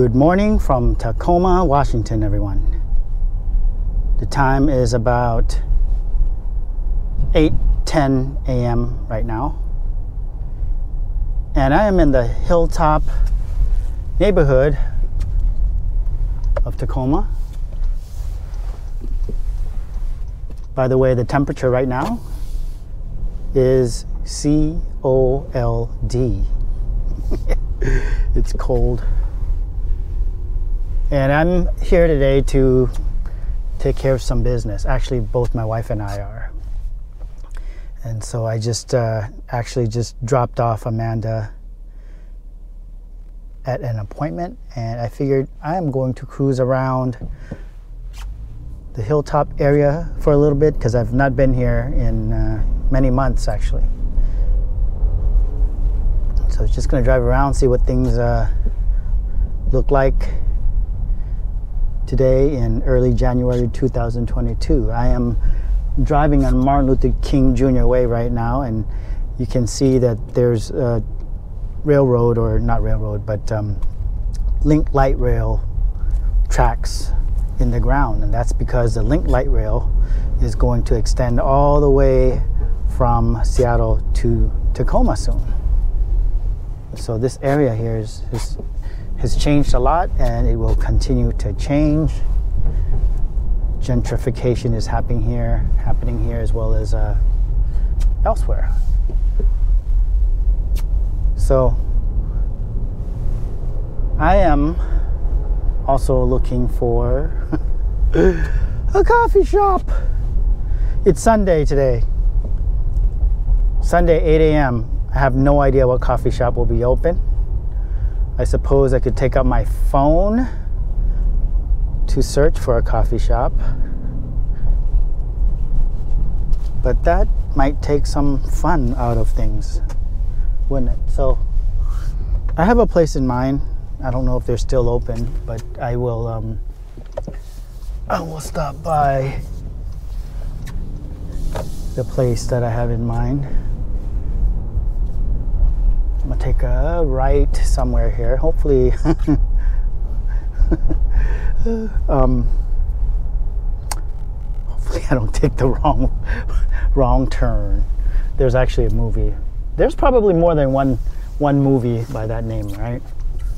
Good morning from Tacoma, Washington, everyone. The time is about 8:10 a.m. right now. And I am in the Hilltop neighborhood of Tacoma. By the way, the temperature right now is cold. It's cold. And I'm here today to take care of some business. Actually, both my wife and I are. And so I just actually dropped off Amanda at an appointment, and I figured I am going to cruise around the Hilltop area for a little bit because I've not been here in many months, actually. So just going to drive around, see what things look like today in early January 2022. I am driving on Martin Luther King Jr. Way right now, and you can see that there's a railroad, or not railroad, but link light rail tracks in the ground, and that's because the link light rail is going to extend all the way from Seattle to Tacoma soon. So this area here has changed a lot, and it will continue to change. Gentrification is happening here as well as elsewhere. So I am also looking for a coffee shop. It's Sunday today. Sunday, 8 a.m. I have no idea what coffee shop will be open. I suppose I could take out my phone to search for a coffee shop, but that might take some fun out of things, wouldn't it? So I have a place in mind. I don't know if they're still open, but I will stop by the place that I have in mind. I'm gonna take a right somewhere here. Hopefully, hopefully I don't take the wrong turn. There's actually a movie. There's probably more than one movie by that name, right?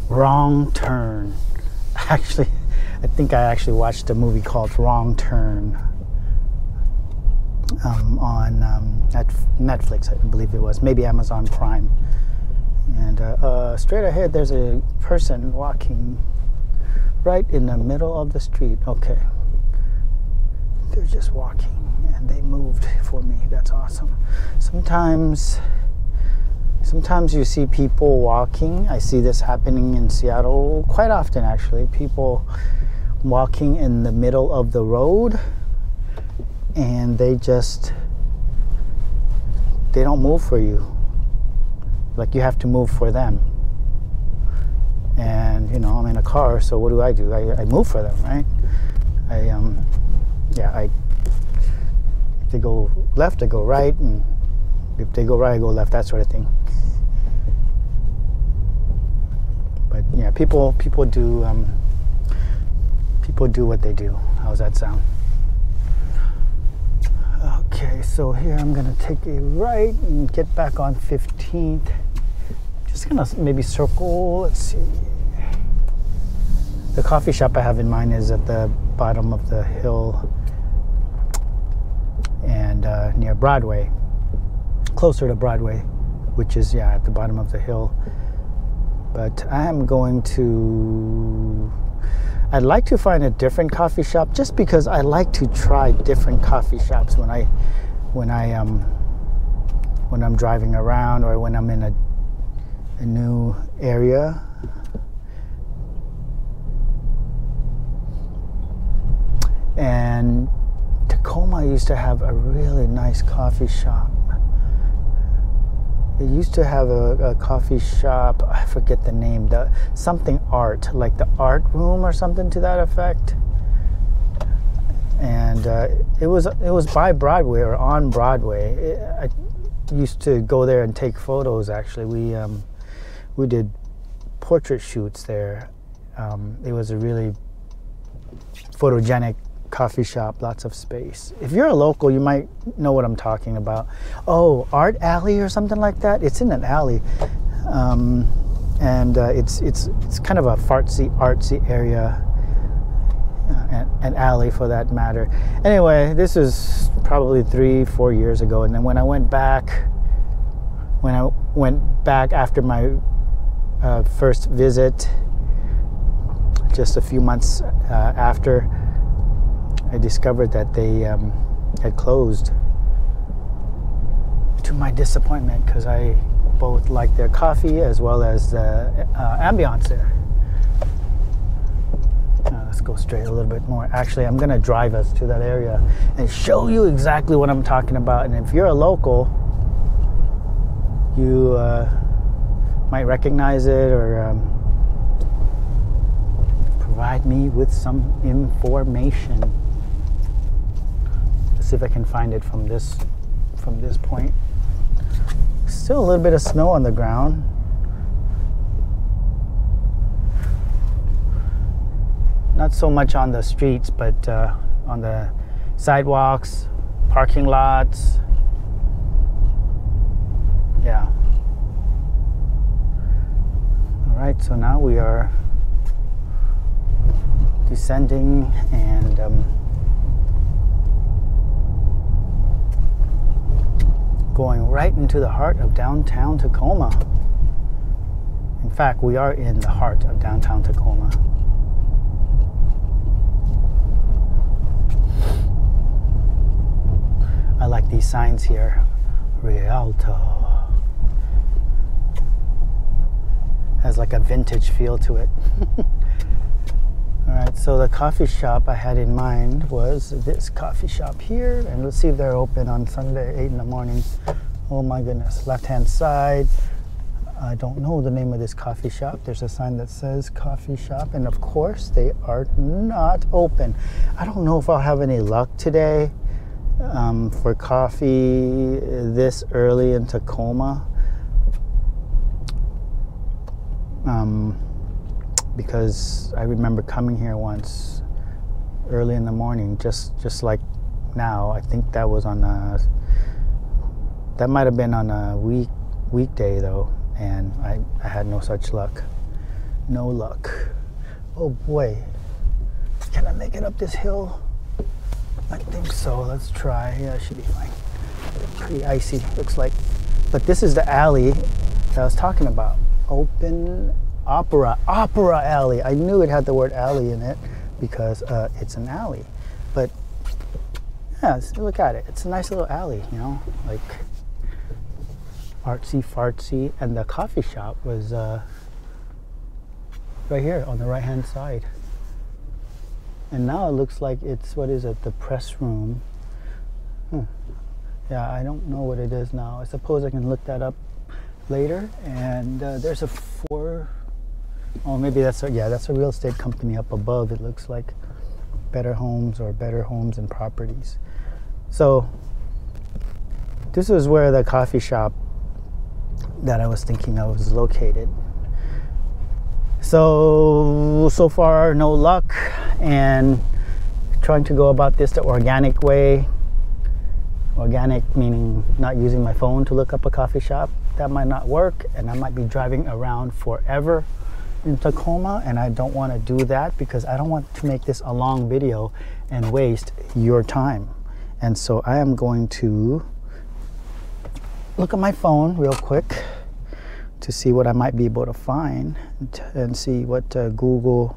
Wrong Turn. Actually, I think I actually watched a movie called Wrong Turn on Netflix, I believe it was, maybe Amazon Prime. And straight ahead, there's a person walking right in the middle of the street. Okay. They're just walking, and they moved for me. That's awesome. Sometimes you see people walking. I see this happening in Seattle quite often, actually. People walking in the middle of the road, and they don't move for you. Like, you have to move for them. And, I'm in a car, so what do? I move for them, right? If they go left, I go right, and if they go right, I go left, that sort of thing. But yeah, people do what they do. How's that sound? Okay, so here I'm gonna take a right and get back on 15th. Just gonna maybe circle. Let's see. The coffee shop I have in mind is at the bottom of the hill and near Broadway, closer to Broadway, which is at the bottom of the hill. But I am I'd like to find a different coffee shop, just because I like to try different coffee shops when I'm driving around, or when I'm in a new area. And Tacoma used to have a really nice coffee shop. It used to have a coffee shop, I forget the name, something art, like the art room or something to that effect. And it was by Broadway, or on Broadway. I used to go there and take photos. Actually, we did portrait shoots there it was a really photogenic coffee shop, lots of space. If you're a local, you might know what I'm talking about. Oh, Art Alley or something like that. It's in an alley, and it's kind of a artsy area, an alley for that matter. Anyway, this is probably 3-4 years ago, and then when I went back after my first visit, just a few months after, I discovered that they had closed, to my disappointment, because I both liked their coffee as well as the ambiance there. Let's go straight a little bit more. Actually, I'm going to drive us to that area and show you exactly what I'm talking about. And if you're a local, you might recognize it or provide me with some information. See if I can find it from this point. Still a little bit of snow on the ground. Not so much on the streets, but on the sidewalks, parking lots. Yeah. All right, so now we are descending and going right into the heart of downtown Tacoma. In fact, we are in the heart of downtown Tacoma. I like these signs here. Rialto. Has like a vintage feel to it. Alright, so the coffee shop I had in mind was this coffee shop here, and let's see if they're open on Sunday, 8 in the morning. Oh my goodness, left-hand side. I don't know the name of this coffee shop. There's a sign that says coffee shop, and of course they are not open. I don't know if I'll have any luck today for coffee this early in Tacoma. Because I remember coming here once early in the morning, just like now. I think that was on that might have been on a weekday though, and I had no such luck. No luck. Oh boy, can I make it up this hill? I think so. Let's try. Yeah, it should be fine. Pretty icy, looks like. But this is the alley that I was talking about. Open Opera Alley. I knew it had the word alley in it because it's an alley. But yeah, look at it. It's a nice little alley, you know, like artsy fartsy. And the coffee shop was right here on the right hand side. And now it looks like it's, what is it, the press room. Yeah, I don't know what it is now. I suppose I can look that up later. And there's a oh, maybe that's a real estate company up above. It looks like Better Homes or Better Homes and Properties. So this is where the coffee shop that I was thinking of is located. So far no luck, and trying to go about this the organic way. Organic meaning not using my phone to look up a coffee shop. That might not work, and I might be driving around forever in Tacoma, and I don't want to do that because I don't want to make this a long video and waste your time. And so I am going to look at my phone real quick to see what I might be able to find and see what Google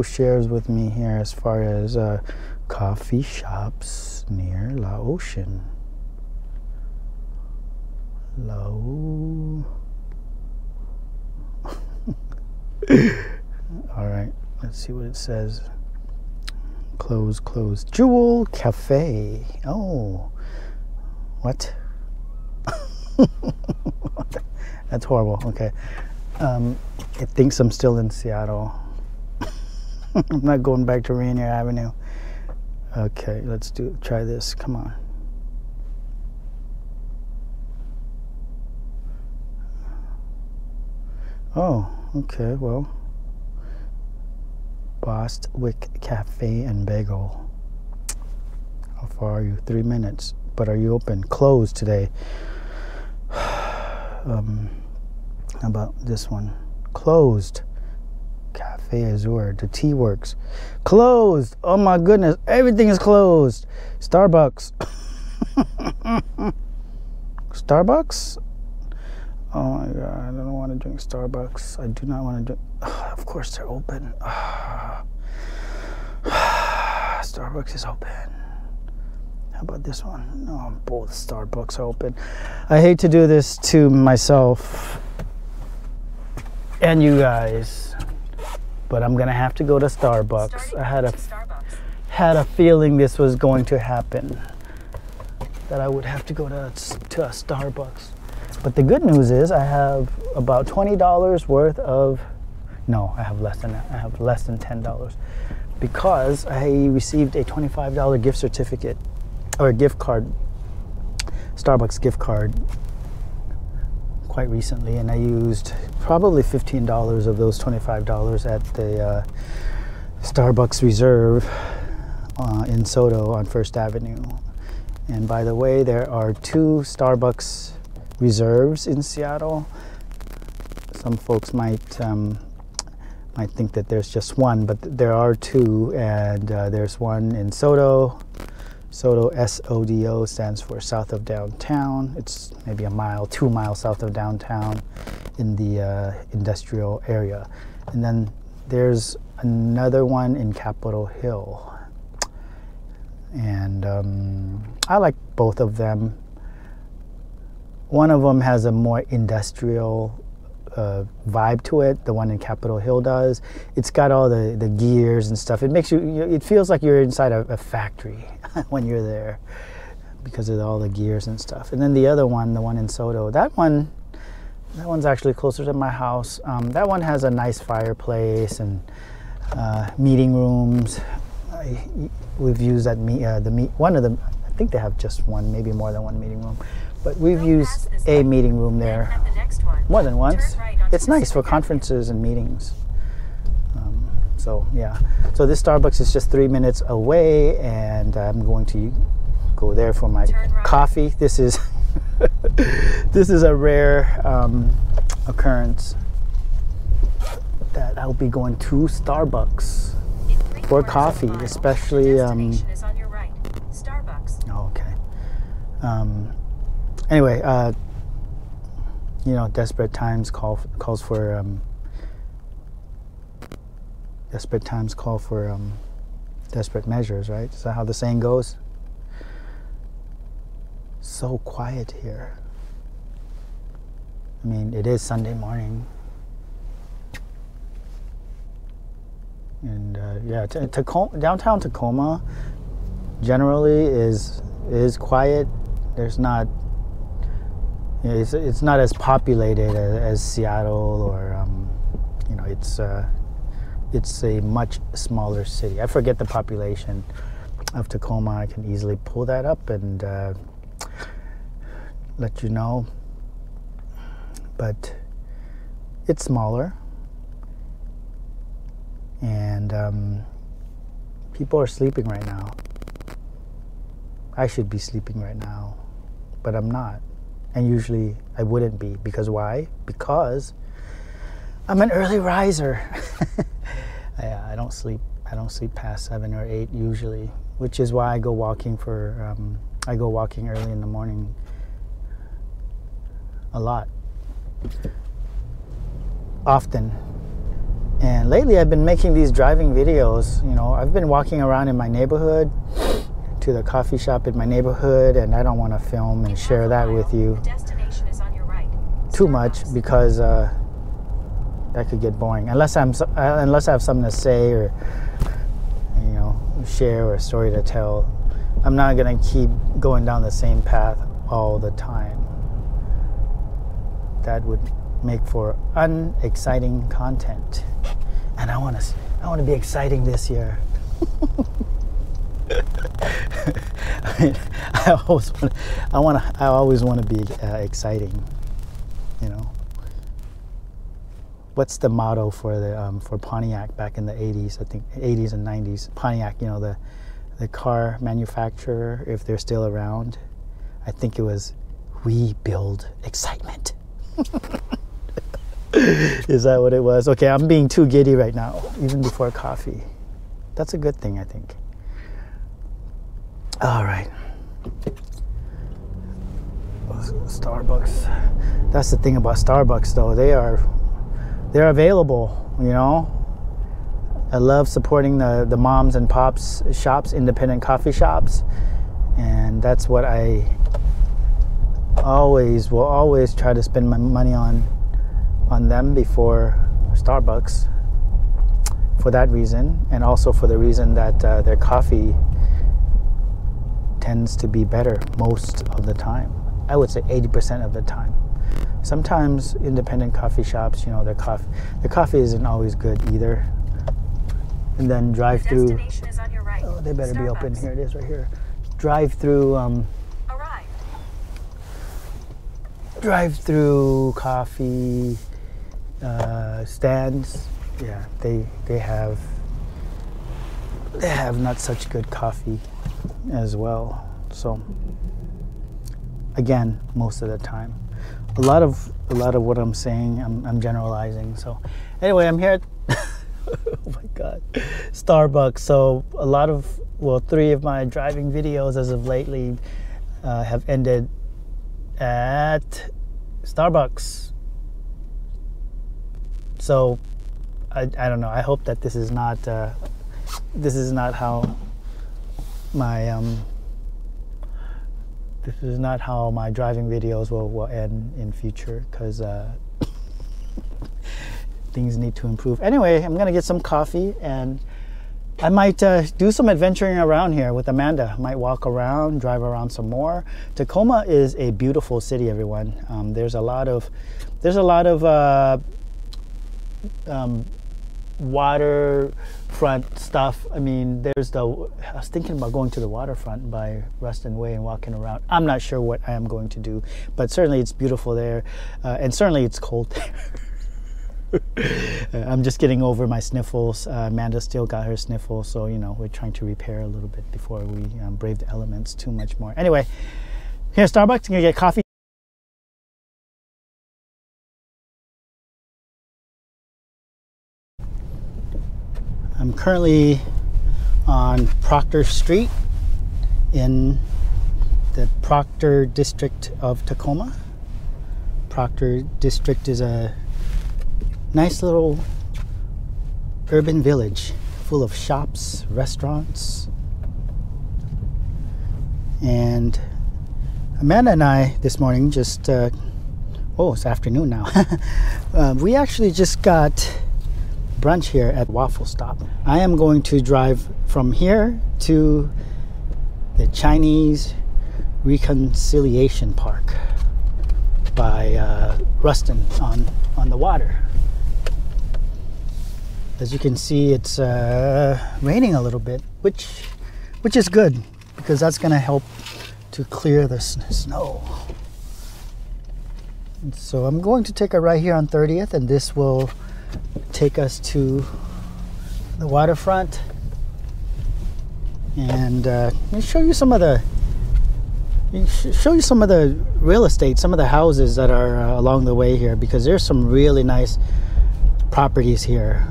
shares with me here as far as coffee shops near La Ocean. All right, let's see what it says. Close. Jewel Cafe. Oh, what? That's horrible. Okay. It thinks I'm still in Seattle. I'm not going back to Rainier Avenue. Okay, let's try this. Come on. Oh, okay, well. Bostwick Cafe and Bagel. How far are you? 3 minutes. But are you open? Closed today. How about this one? Closed. Cafe Azure. The Tea Works. Closed. Oh my goodness. Everything is closed. Starbucks. Starbucks? Oh my God. I don't want to drink Starbucks. I do not want to drink. Of course they're open. Starbucks is open. How about this one? No, both Starbucks are open. I hate to do this to myself and you guys, but I'm gonna have to go to Starbucks. I had a feeling this was going to happen, that I would have to go to a Starbucks. But the good news is I have about $20 worth of, no, I have less than that. I have less than $10 because I received a $25 gift certificate or a gift card, Starbucks gift card quite recently, and I used probably $15 of those $25 at the Starbucks Reserve in Soto on First Avenue. And by the way, there are 2 Starbucks Reserves in Seattle. Some folks might think that there's just one, but there are 2, and there's one in Soto. Soto, SODO, stands for south of downtown. It's maybe a mile, 2 miles south of downtown in the industrial area. And then there's another one in Capitol Hill. And I like both of them. One of them has a more industrial vibe to it. The one in Capitol Hill does. It's got all the gears and stuff. It makes it feels like you're inside a factory when you're there because of all the gears and stuff. And then the other one, the one in Soto, that one's actually closer to my house. That one has a nice fireplace and meeting rooms. We've used that one of them. I think they have just one, maybe more than one meeting room. But we've used a meeting room there more than once. It's nice for conferences and meetings. So yeah. So this Starbucks is just 3 minutes away, and I'm going to go there for my coffee. This is this is a rare occurrence that I'll be going to Starbucks for coffee, especially. Okay. Anyway, you know, desperate times calls for desperate measures, right? Is that how the saying goes? So quiet here. I mean, it is Sunday morning, and yeah, downtown Tacoma generally is quiet. There's not. It's not as populated as Seattle, or you know, it's a much smaller city. I forget the population of Tacoma. I can easily pull that up and let you know, but it's smaller, and people are sleeping right now. I should be sleeping right now, but I'm not. And usually I wouldn't be, because why? Because I'm an early riser. I don't sleep past 7 or 8 usually, which is why I go walking early in the morning a lot, often. And lately I've been making these driving videos. You know, I've been walking around in my neighborhood to the coffee shop in my neighborhood, and I don't want to film and share that with you too much, because that could get boring unless I have something to say, or you know, share, or a story to tell. I'm not gonna keep going down the same path all the time. That would make for unexciting content, and I want to be exciting this year. I always want to be exciting, you know. what's the motto for the for Pontiac back in the 80s? I think 80s and 90s. Pontiac, you know, the car manufacturer, if they're still around. I think it was, "We build excitement." Is that what it was? Okay, I'm being too giddy right now, even before coffee. That's a good thing, I think. All right. Starbucks. That's the thing about Starbucks, though. They're available, you know. I love supporting the moms and pops shops, independent coffee shops, and that's what I will always try to spend my money on them before Starbucks, for that reason, and also for the reason that their coffee tends to be better most of the time. I would say 80% of the time. Sometimes independent coffee shops, you know, their coffee isn't always good either. And then drive-through. Destination is on your right. Oh, they better Starbucks. be open. Here it is, right here. Drive-through. Drive-through coffee stands. Yeah, they have not such good coffee as well. So again, most of the time, a lot of what I'm saying, I'm generalizing. So anyway, I'm here at oh my God, Starbucks. So a lot of, well, 3 of my driving videos as of lately have ended at Starbucks. So I don't know. I hope that this is not how my driving videos will end in future, because things need to improve. Anyway, I'm gonna get some coffee, and I might do some adventuring around here with Amanda. Might walk around, drive around some more. Tacoma is a beautiful city, everyone. There's a lot of waterfront stuff. I mean, I was thinking about going to the waterfront by Ruston Way and walking around. I'm not sure what I am going to do, but certainly it's beautiful there, and certainly it's cold there. I'm just getting over my sniffles. Amanda still got her sniffles, so you know, we're trying to repair a little bit before we brave the elements too much more. Anyway, here at Starbucks, I'm gonna get coffee. I'm currently on Proctor Street in the Proctor District of Tacoma. Proctor District is a nice little urban village full of shops, restaurants. And Amanda and I this morning just, it's afternoon now. We actually just got brunch here at Waffle Stop. I am going to drive from here to the Chinese Reconciliation Park by Ruston on the water. As you can see, it's raining a little bit, which is good, because that's going to help to clear the snow. And so I'm going to take a right here on 30th, and this will take us to the waterfront. And let me show you some of the real estate, some of the houses that are along the way here, because there's some really nice properties here,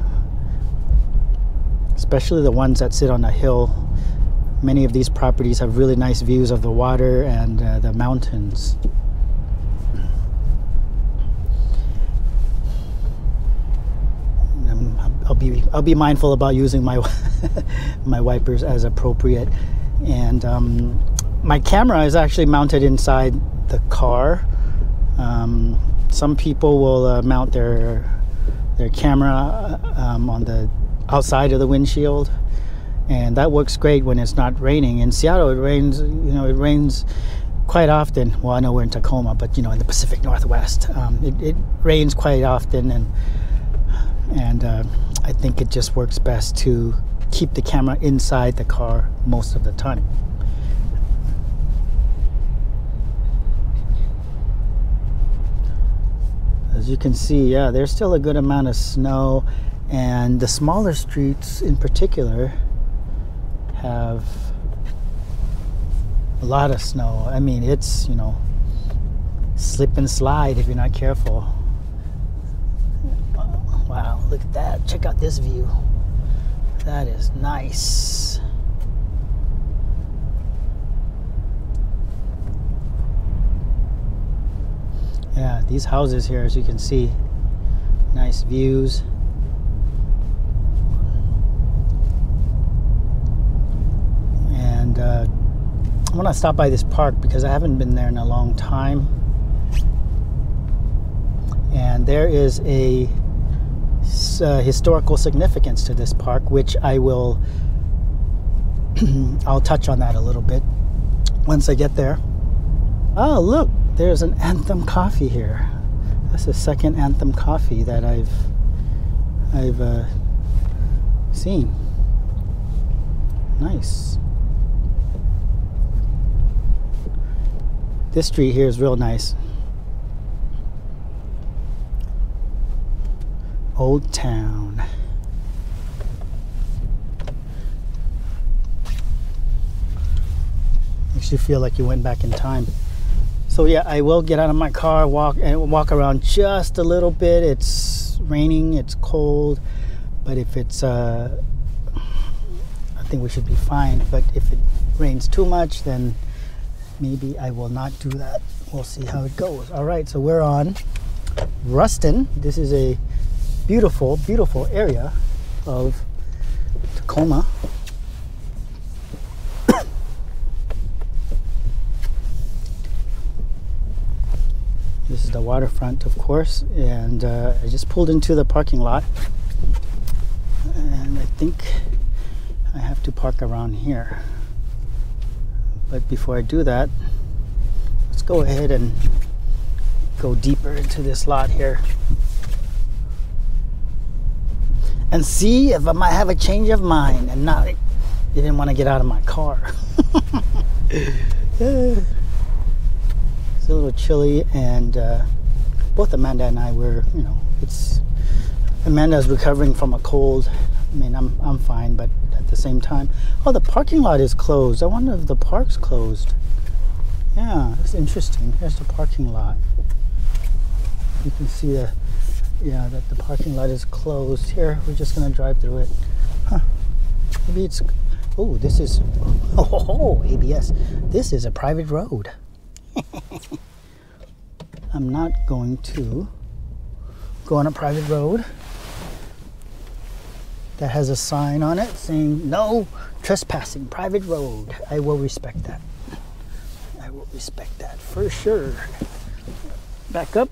especially the ones that sit on a hill. Many of these properties have really nice views of the water and the mountains. I'll be mindful about using my my wipers as appropriate. And my camera is actually mounted inside the car. Some people will mount their camera on the outside of the windshield, and that works great when it's not raining. In Seattle, it rains. It rains quite often. Well, I know we're in Tacoma, but in the Pacific Northwest, it rains quite often, and I think it just works best to keep the camera inside the car most of the time. As you can see, yeah, there's still a good amount of snow, and the smaller streets in particular have a lot of snow. I mean, it's, you know, slip and slide if you're not careful. Wow, look at that. Check out this view. That is nice. Yeah, these houses here, as you can see, nice views. And I want to stop by this park because I haven't been there in a long time. And there is a historical significance to this park, which I will I'll touch on that a little bit once I get there. Oh, look, there's an Anthem Coffee here. That's the second Anthem Coffee that I've seen. Nice. This street here is real nice. Old Town. Makes you feel like you went back in time. So yeah, I will get out of my car, walk around just a little bit. It's raining, it's cold, but if it's I think we should be fine. But if it rains too much, then maybe I will not do that. We'll see how it goes. All right, so we're on Ruston. This is a beautiful, beautiful area of Tacoma. This is the waterfront, of course, and I just pulled into the parking lot, and I think I have to park around here. But before I do that, let's go ahead and go deeper into this lot here and see if I might have a change of mind and not didn't want to get out of my car. It's a little chilly, and both Amanda and I were, you know, Amanda's recovering from a cold. I mean, I'm fine, but at the same time, oh, the parking lot is closed. I wonder if the park's closed. Yeah, that's interesting. Here's the parking lot. You can see that the parking lot is closed. Here, we're just gonna drive through it. Huh? Maybe it's. Oh, this is. Oh, ABS. This is a private road. I'm not going to go on a private road that has a sign on it saying no trespassing, private road. I will respect that. I will respect that for sure. Back up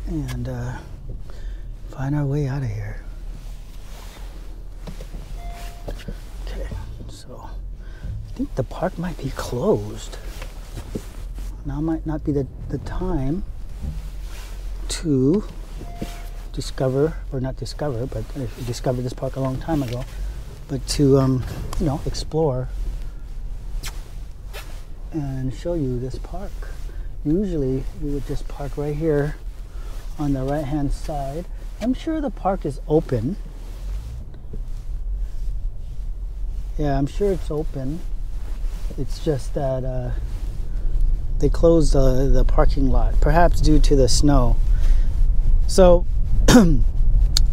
and find our way out of here. Okay, so I think the park might be closed. Now might not be the time to discover, or not discover, but I discovered this park a long time ago, but to you know, explore and show you this park. Usually we would just park right here on the right hand side. I'm sure the park is open. Yeah, I'm sure it's open. It's just that they closed the parking lot, perhaps due to the snow. So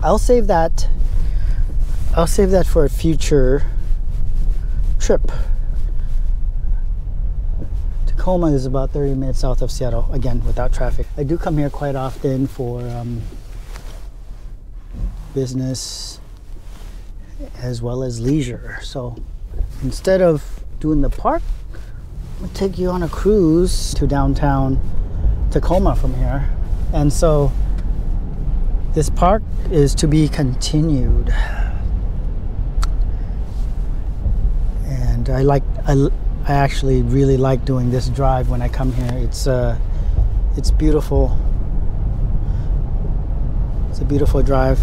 I'll save that for a future trip. Tacoma is about 30 minutes south of Seattle, again, without traffic. I do come here quite often for business as well as leisure. So instead of doing the park, I'm gonna take you on a cruise to downtown Tacoma from here. And so this park is to be continued. And I actually really like doing this drive when I come here. It's beautiful. It's a beautiful drive.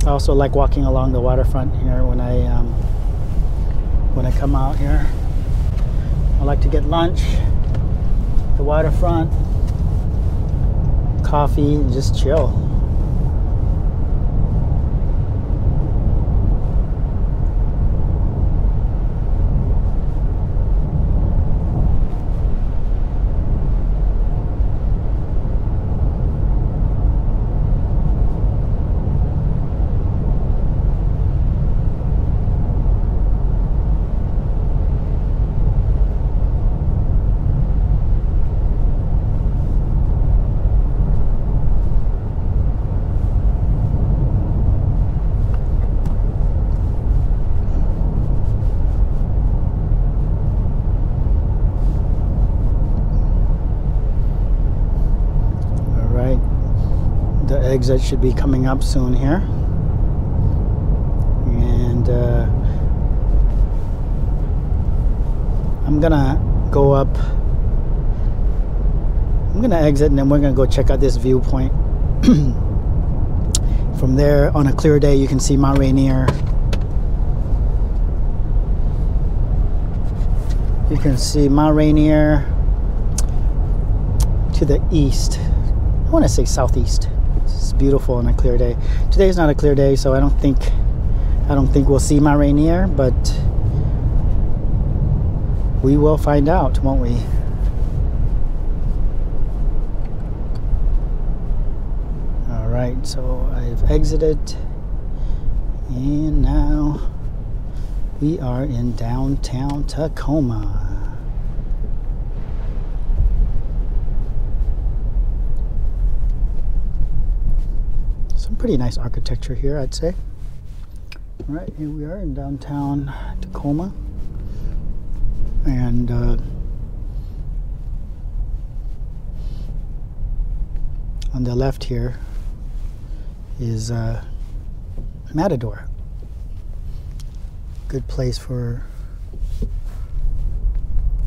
I also like walking along the waterfront here when I come out here. I like to get lunch at the waterfront. coffee, and just chill. Exit should be coming up soon here, and I'm gonna go up. I'm gonna exit, and then we're gonna go check out this viewpoint. From there, on a clear day, you can see Mount Rainier. You can see Mount Rainier to the east. I want to say southeast. It's beautiful on a clear day. Today is not a clear day, so I don't think we'll see Mount Rainier, but we will find out, won't we? All right, so I've exited, and now we are in downtown Tacoma. Pretty nice architecture here, I'd say. All right, here we are in downtown Tacoma, and on the left here is Matador. Good place for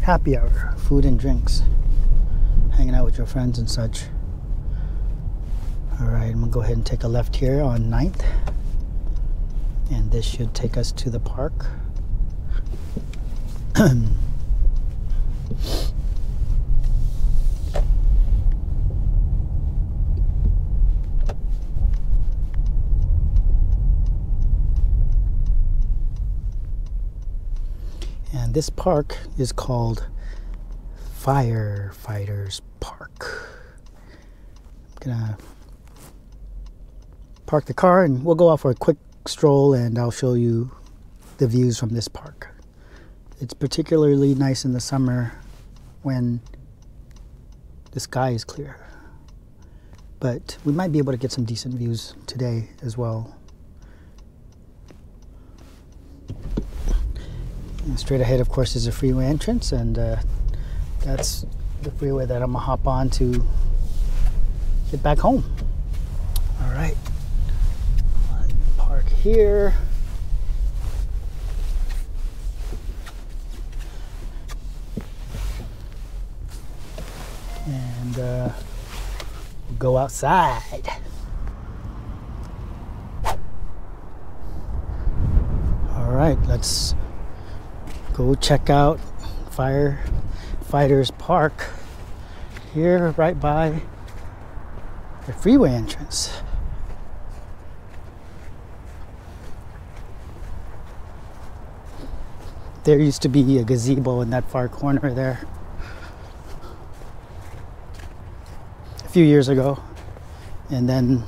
happy hour, food and drinks, hanging out with your friends and such. All right, I'm gonna go ahead and take a left here on 9th, and this should take us to the park. And this park is called Firefighters Park. I'm gonna park the car and we'll go out for a quick stroll, and I'll show you the views from this park. It's particularly nice in the summer when the sky is clear, but we might be able to get some decent views today as well. And straight ahead, of course, is a freeway entrance, and that's the freeway that I'm gonna hop on to get back home. All right. Park here. And we'll go outside. All right, let's go check out Firefighters Park here right by the freeway entrance. There used to be a gazebo in that far corner there a few years ago, and then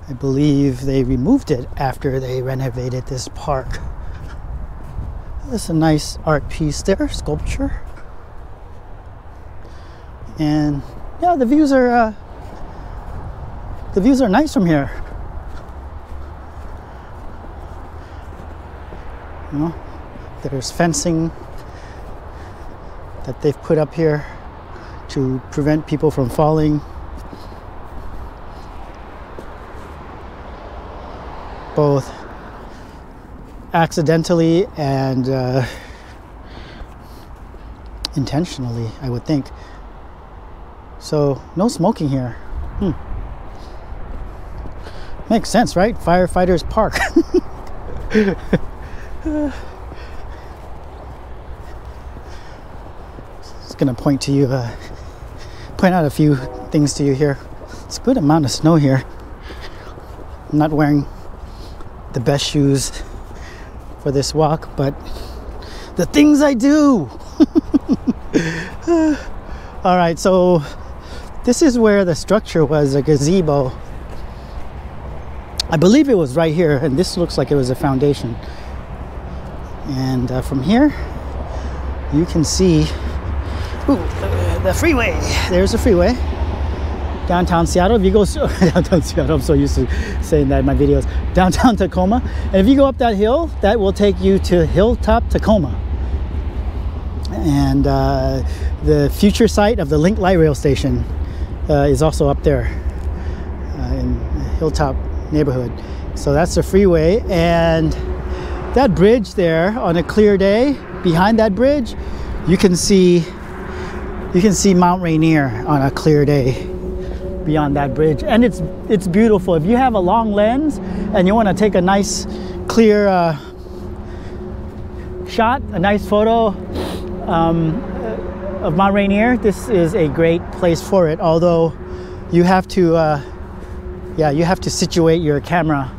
I believe they removed it after they renovated this park. There's a nice art piece there, sculpture, and yeah, the views are nice from here. You know, there's fencing that they've put up here to prevent people from falling, both accidentally and intentionally, I would think. So no smoking here. Makes sense, right? Firefighters Park. Just gonna point out a few things to you here. It's a good amount of snow here. I'm not wearing the best shoes for this walk, but the things I do. All right, so this is where the structure was, a gazebo. I believe it was right here, and this looks like it was a foundation. And from here, you can see the freeway. There's the freeway. Downtown Seattle. If you go downtown Seattle, I'm so used to saying that in my videos. Downtown Tacoma. And if you go up that hill, that will take you to Hilltop, Tacoma. And the future site of the Link Light Rail Station is also up there in Hilltop neighborhood. So that's the freeway, and that bridge there on a clear day, behind that bridge, you can see Mount Rainier on a clear day beyond that bridge, and it's beautiful. If you have a long lens and you want to take a nice clear shot, a nice photo of Mount Rainier, this is a great place for it. Although you have to situate your camera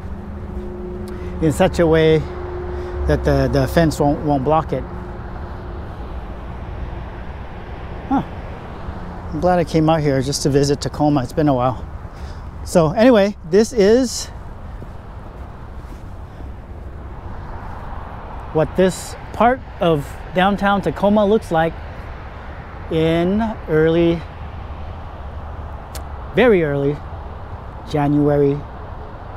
in such a way that the fence won't block it. I'm glad I came out here just to visit Tacoma. It's been a while. So anyway, this is what this part of downtown Tacoma looks like in very early January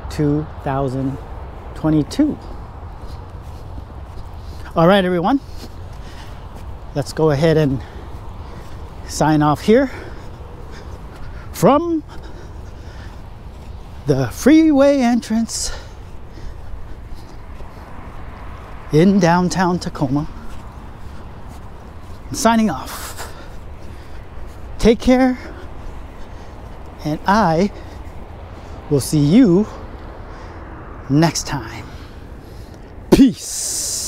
2022. All right, everyone, let's go ahead and sign off here from the freeway entrance in downtown Tacoma. I'm signing off. Take care, and I will see you next time. Peace.